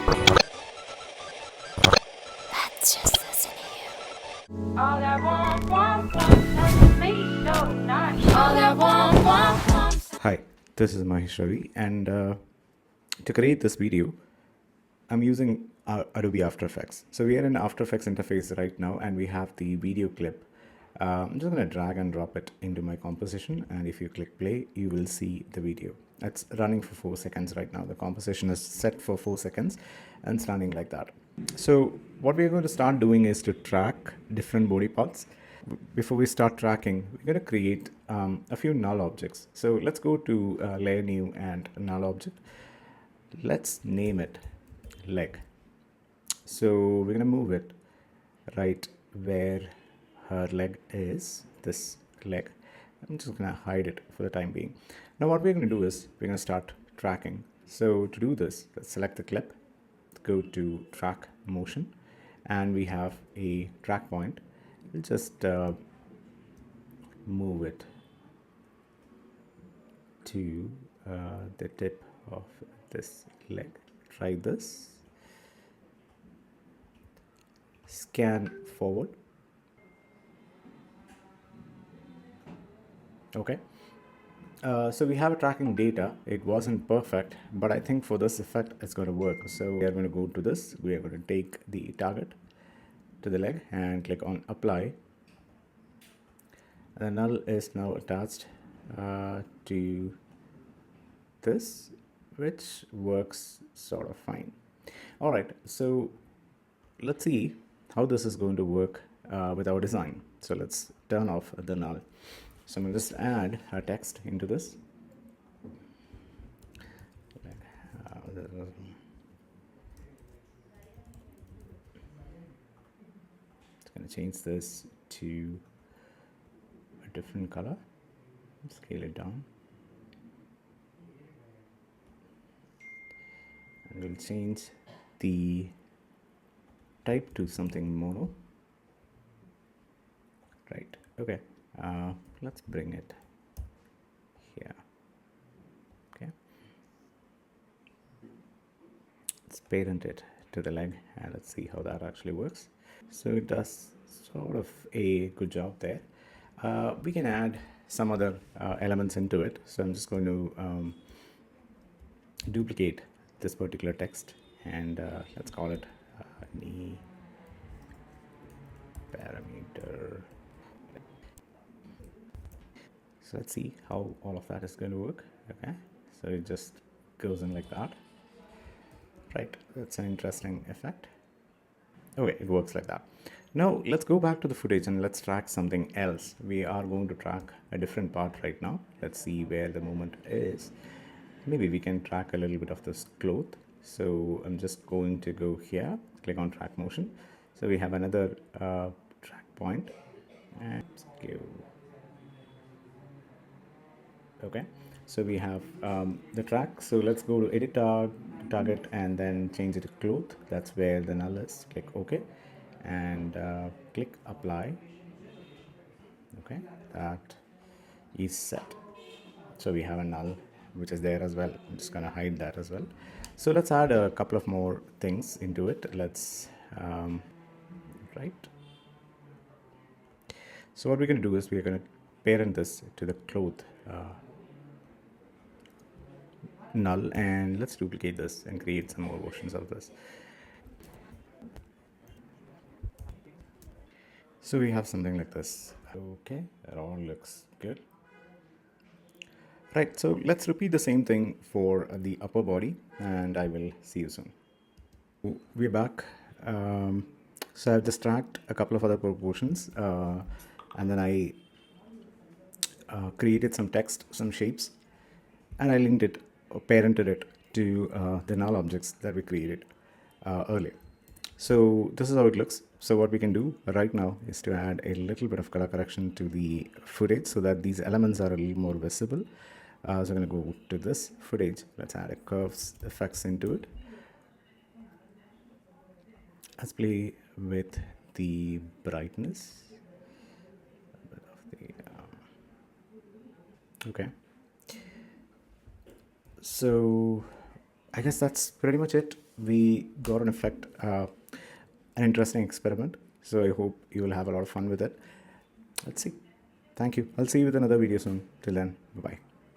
Let's just listen to you. All that want doesn't make so nice. All that want. Hi, this is Mahesh Ravi, and to create this video, I'm using Adobe After Effects. So we are in After Effects interface right now, and we have the video clip. I'm just going to drag and drop it into my composition, and if you click play, you will see the video. It's running for 4 seconds right now. The composition is set for 4 seconds, and it's running like that. So what we're going to start doing is to track different body parts. Before we start tracking, we're going to create a few null objects. So let's go to layer new and null object. Let's name it leg. So we're going to move it right where her leg is, this leg. I'm just going to hide it for the time being. Now what we're going to do is we're going to start tracking. So to do this, let's select the clip, go to track motion, and we have a track point. We'll just move it to the tip of this leg. Try this. Scan forward. Okay. So we have a tracking data. It wasn't perfect, but I think for this effect it's going to work. So we are going to go to this. We are going to take the target to the leg and click on apply. The null is now attached to this, which works sort of fine. All right, so let's see how this is going to work with our design. So let's turn off the null. So I'm going to just add a text into this. It's going to change this to a different color. Scale it down. And we'll change the type to something mono. Right, okay. Let's bring it here. Okay. Let's parent it to the leg and let's see how that actually works. So it does sort of a good job there. We can add some other elements into it. So I'm just going to duplicate this particular text and let's call it knee parameter. So let's see how all of that is going to work. Okay, so it just goes in like that. Right, that's an interesting effect. Okay, it works like that. Now let's go back to the footage and let's track something else. We are going to track a different part right now. Let's see where the movement is. Maybe we can track a little bit of this cloth. So I'm just going to go here, click on track motion. So we have another track point and go. Okay, so we have the track. So let's go to edit target and then change it to cloth. That's where the null is. Click OK and click apply. Okay, that is set. So we have a null which is there as well. I'm just gonna hide that as well. So let's add a couple of more things into it. Let's right. So what we're going to do is we're going to parent this to the cloth null, and let's duplicate this and create some more versions of this. So we have something like this. Okay, that all looks good. Right, so let's repeat the same thing for the upper body and I will see you soon. We're back. So I've just tracked a couple of other proportions and then I created some text, some shapes, and I linked it or parented it to the null objects that we created earlier. So this is how it looks. So what we can do right now is to add a little bit of color correction to the footage so that these elements are a little more visible. So I'm going to go to this footage. Let's add a curves effects into it. Let's play with the brightness. Okay. So I guess that's pretty much it. we got an effect, an interesting experiment. So I hope you will have a lot of fun with it. Let's see. Thank you. I'll see you with another video soon. Till then, bye-bye.